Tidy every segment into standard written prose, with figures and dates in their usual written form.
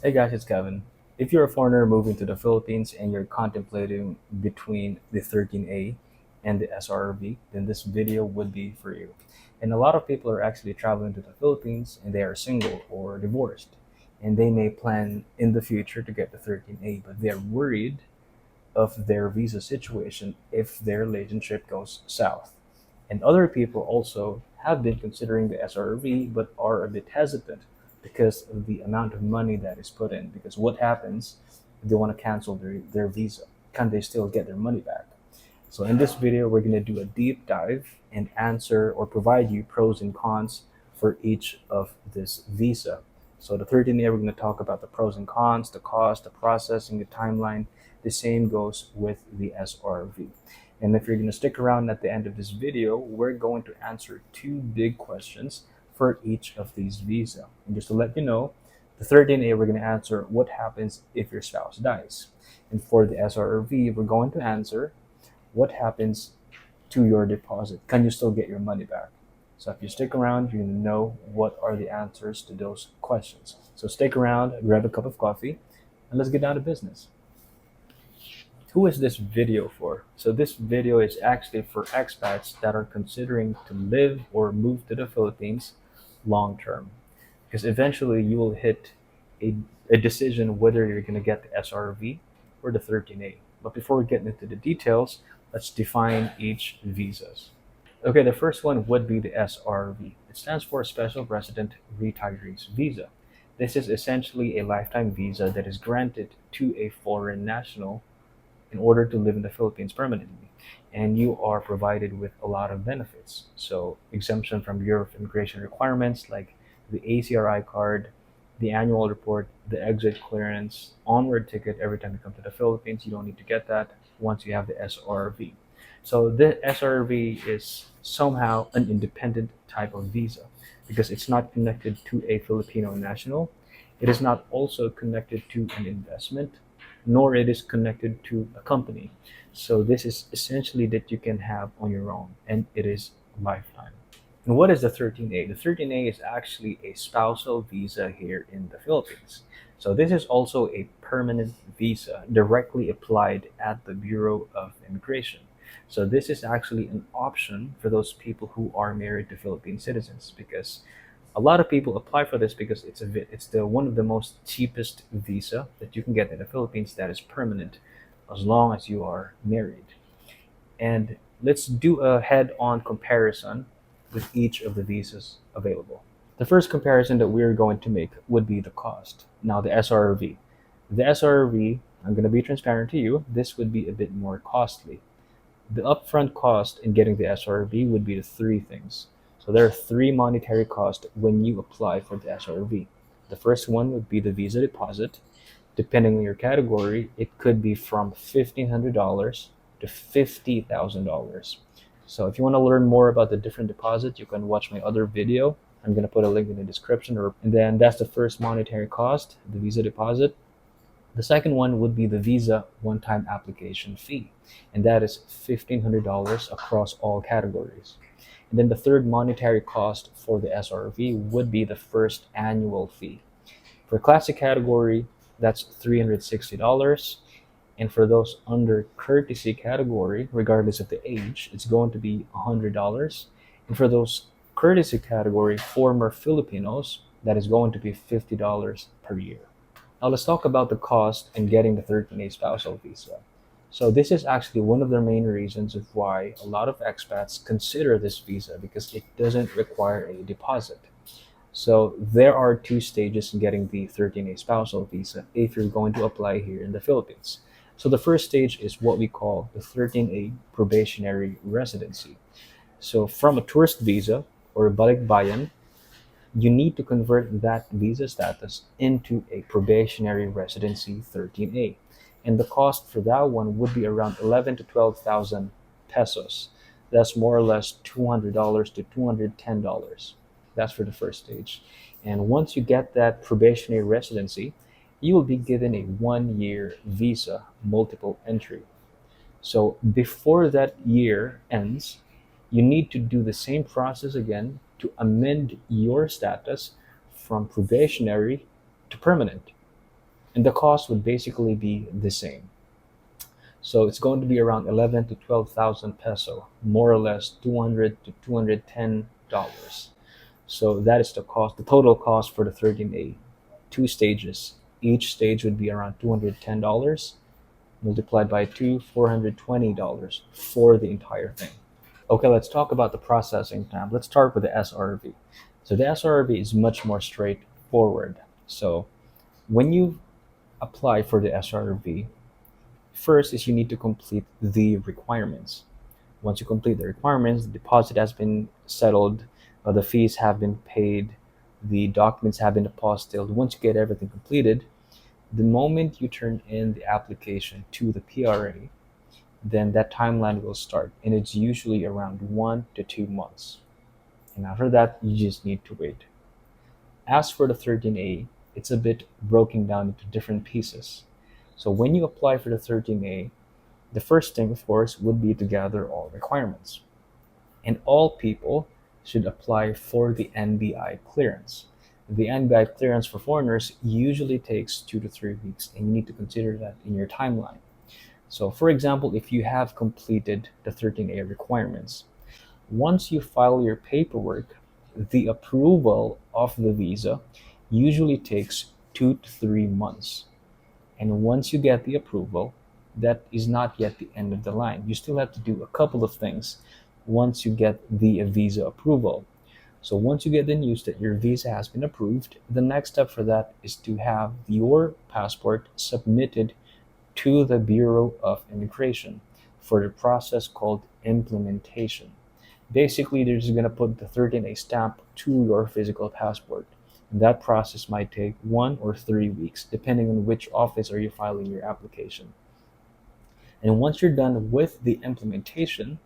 Hey guys, it's Kevin. If you're a foreigner moving to the Philippines and you're contemplating between the 13A and the SRRV, then this video would be for you. And a lot of people are actually traveling to the Philippines and they are single or divorced. And they may plan in the future to get the 13A, but they're worried of their visa situation if their relationship goes south. And other people also have been considering the SRV but are a bit hesitant because of the amount of money that is put in. Because what happens if they want to cancel their visa? Can they still get their money back? So in this video, we're going to do a deep dive and answer or provide you pros and cons for each of this visa. So the 13A, we're going to talk about the pros and cons, the cost, the processing, the timeline. The same goes with the SRV. And if you're going to stick around at the end of this video, we're going to answer two big questions for each of these visa. And just to let you know, the 13A, we're going to answer what happens if your spouse dies. And for the SRV, we're going to answer what happens to your deposit. Can you still get your money back? So if you stick around, you're going to know what are the answers to those questions. So stick around, grab a cup of coffee, and let's get down to business. Who is this video for? So this video is actually for expats that are considering to live or move to the Philippines long term. Because eventually you will hit a, a decision whether you're going to get the SRV or the 13A. But before we get into the details, let's define each visas. Okay, the first one would be the SRV. It stands for Special Resident Retirees Visa. This is essentially a lifetime visa that is granted to a foreign national in order to live in the Philippines permanently. And you are provided with a lot of benefits. So, exemption from Bureau of Immigration requirements like the ACRI card, the annual report, the exit clearance, onward ticket every time you come to the Philippines. You don't need to get that once you have the SRV. So, the SRV is somehow an independent type of visa because it's not connected to a Filipino national. It is not also connected to an investment nor it is connected to a company. So this is essentially that you can have on your own, and it is lifetime. And what is the 13A? The 13A is actually a spousal visa here in the Philippines. So this is also a permanent visa directly applied at the Bureau of Immigration. So this is actually an option for those people who are married to Philippine citizens because a lot of people apply for this because it's the one of the most cheapest visa that you can get in the Philippines that is permanent as long as you are married. And let's do a head-on comparison with each of the visas available. The first comparison that we're going to make would be the cost. Now the SRV. The SRV, I'm going to be transparent to you, this would be a bit more costly. The upfront cost in getting the SRV would be the three things. So there are three monetary costs when you apply for the SRV. The first one would be the visa deposit. Depending on your category, it could be from $1,500 to $50,000. So if you want to learn more about the different deposits, you can watch my other video. I'm going to put a link in the description. And then that's the first monetary cost, the visa deposit. The second one would be the visa one-time application fee, and that is $1,500 across all categories. And then the third monetary cost for the SRV would be the first annual fee. For classic category, that's $360. And for those under courtesy category, regardless of the age, it's going to be $100. And for those courtesy category, former Filipinos, that is going to be $50 per year. Now let's talk about the cost in getting the 13A spousal visa. So this is actually one of the main reasons of why a lot of expats consider this visa because it doesn't require a deposit. So there are two stages in getting the 13A spousal visa if you're going to apply here in the Philippines. So the first stage is what we call the 13A probationary residency. So from a tourist visa or a balikbayan, you need to convert that visa status into a probationary residency 13A. And the cost for that one would be around 11 to 12,000 pesos. That's more or less $200 to $210. That's for the first stage. And once you get that probationary residency, you will be given a 1 year visa multiple entry. So before that year ends, you need to do the same process again to amend your status from probationary to permanent. and the cost would basically be the same. So it's going to be around 11 to 12,000 peso, more or less 200 to $210. So that is the cost, the total cost for the 13A. Two stages. Each stage would be around $210 multiplied by two, $420 for the entire thing. Okay, let's talk about the processing time. Let's start with the SRV. So the SRV is much more straightforward. So when you apply for the SRV, first is you need to complete the requirements. Once you complete the requirements, the deposit has been settled, the fees have been paid, the documents have been apostilled. Once you get everything completed, the moment you turn in the application to the PRA, then that timeline will start, and it's usually around 1 to 2 months. And after that, you just need to wait. As for the 13A, it's a bit broken down into different pieces. So when you apply for the 13A, the first thing, of course, would be to gather all requirements. And all people should apply for the NBI clearance. The NBI clearance for foreigners usually takes 2 to 3 weeks, and you need to consider that in your timeline. So, for example, if you have completed the 13A requirements, once you file your paperwork, the approval of the visa usually takes 2 to 3 months. And once you get the approval, that is not yet the end of the line. You still have to do a couple of things once you get the visa approval. So once you get the news that your visa has been approved, the next step for that is to have your passport submitted to the Bureau of Immigration for the process called implementation. Basically, they're just going to put the 13A stamp to your physical passport. And that process might take 1 or 3 weeks, depending on which office are you filing your application. And once you're done with the implementation,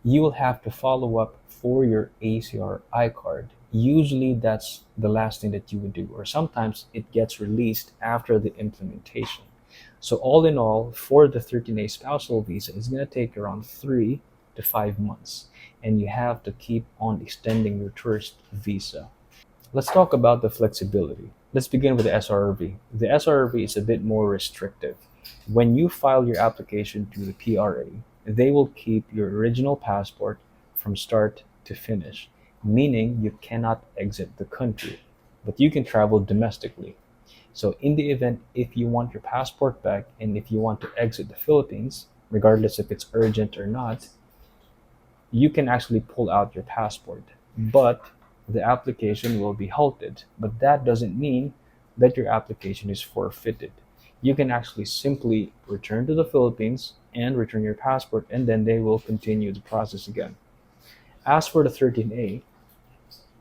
you will have to follow up for your ACRI card. Usually that's the last thing that you would do, or sometimes it gets released after the implementation. So all in all, for the 13A spousal visa, it's going to take around 3 to 5 months, and you have to keep on extending your tourist visa. Let's talk about the flexibility. Let's begin with the SRRV. The SRRV is a bit more restrictive. When you file your application to the PRA, they will keep your original passport from start to finish, meaning you cannot exit the country, but you can travel domestically. So in the event if you want your passport back and if you want to exit the Philippines, regardless if it's urgent or not, you can actually pull out your passport, but the application will be halted. But that doesn't mean that your application is forfeited. You can actually simply return to the Philippines and return your passport, and then they will continue the process again. As for the 13A,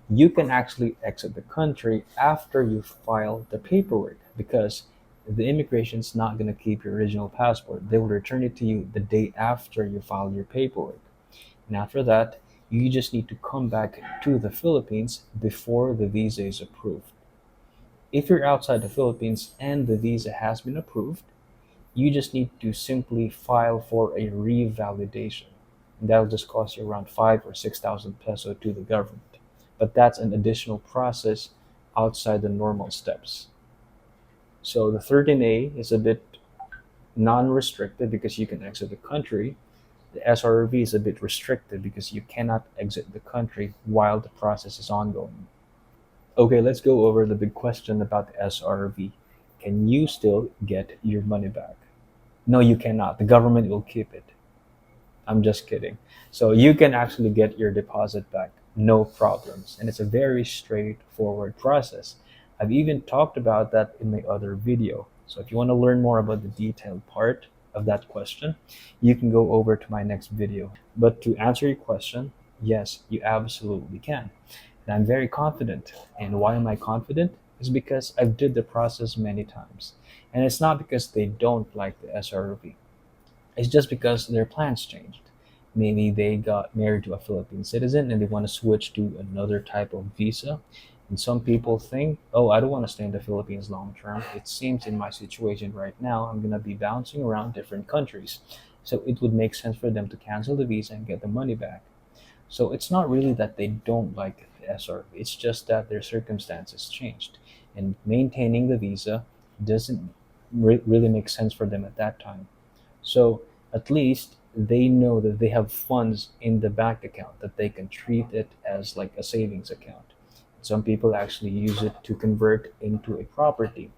you can actually exit the country after you file the paperwork, because the immigration is not going to keep your original passport. They will return it to you the day after you file your paperwork. And after that, you just need to come back to the Philippines before the visa is approved. If you're outside the Philippines and the visa has been approved, you just need to simply file for a revalidation. And that'll just cost you around 5 or 6,000 peso to the government. But that's an additional process outside the normal steps. So the 13A is a bit non-restricted because you can exit the country. The SRV is a bit restricted because you cannot exit the country while the process is ongoing. Okay, let's go over the big question about the SRV. Can you still get your money back? No, you cannot. The government will keep it. I'm just kidding. So you can actually get your deposit back, no problems. And it's a very straightforward process. I've even talked about that in my other video. So if you want to learn more about the detailed part of that question, you can go over to my next video. But to answer your question, yes, you absolutely can. And I'm very confident. And why am I confident? Is because I've did the process many times. And it's not because they don't like the SRV. It's just because their plans changed. Maybe they got married to a Philippine citizen and they want to switch to another type of visa. And some people think, oh, I don't want to stay in the Philippines long term. It seems in my situation right now, I'm going to be bouncing around different countries. So it would make sense for them to cancel the visa and get the money back. So it's not really that they don't like the SRV. It's just that their circumstances changed. And maintaining the visa doesn't really make sense for them at that time. So at least they know that they have funds in the bank account, that they can treat it as like a savings account. Some people actually use it to convert into a property,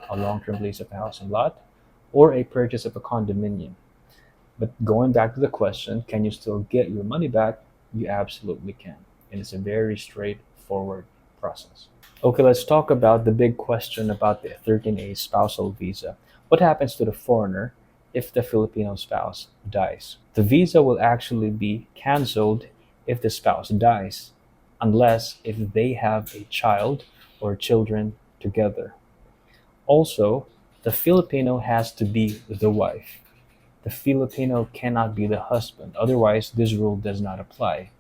a long-term lease of a house and lot, or a purchase of a condominium. But going back to the question, can you still get your money back? You absolutely can. And it's a very straightforward process. Okay, let's talk about the big question about the 13A spousal visa. What happens to the foreigner if the Filipino spouse dies? The visa will actually be canceled if the spouse dies, unless if they have a child or children together. Also, the Filipino has to be the wife. The Filipino cannot be the husband, otherwise, this rule does not apply.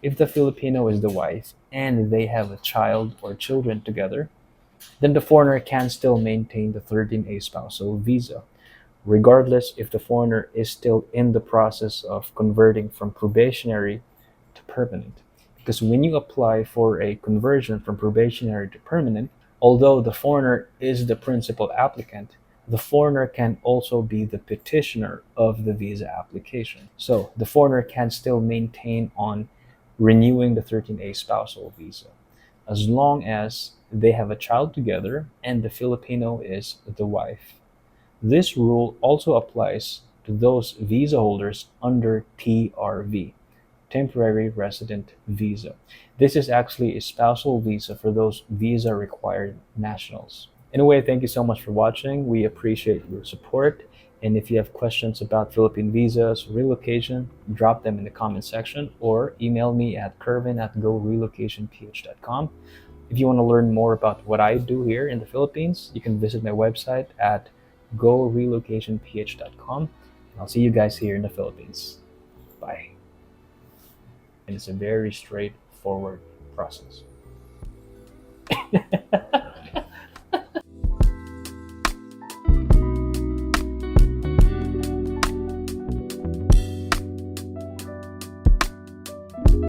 If the Filipino is the wife and they have a child or children together, then the foreigner can still maintain the 13A spousal visa, regardless if the foreigner is still in the process of converting from probationary to permanent. Because when you apply for a conversion from probationary to permanent, although the foreigner is the principal applicant, the foreigner can also be the petitioner of the visa application. So the foreigner can still maintain on renewing the 13A spousal visa as long as they have a child together and the Filipino is the wife. This rule also applies to those visa holders under TRV, Temporary Resident Visa. This is actually a spousal visa for those visa required nationals. Anyway, thank you so much for watching. We appreciate your support. And if you have questions about Philippine visas, relocation, drop them in the comment section or email me at kervin@gorelocationph.com. If you want to learn more about what I do here in the Philippines, you can visit my website at gorelocationph.com. I'll see you guys here in the Philippines. Bye. And it's a very straightforward process.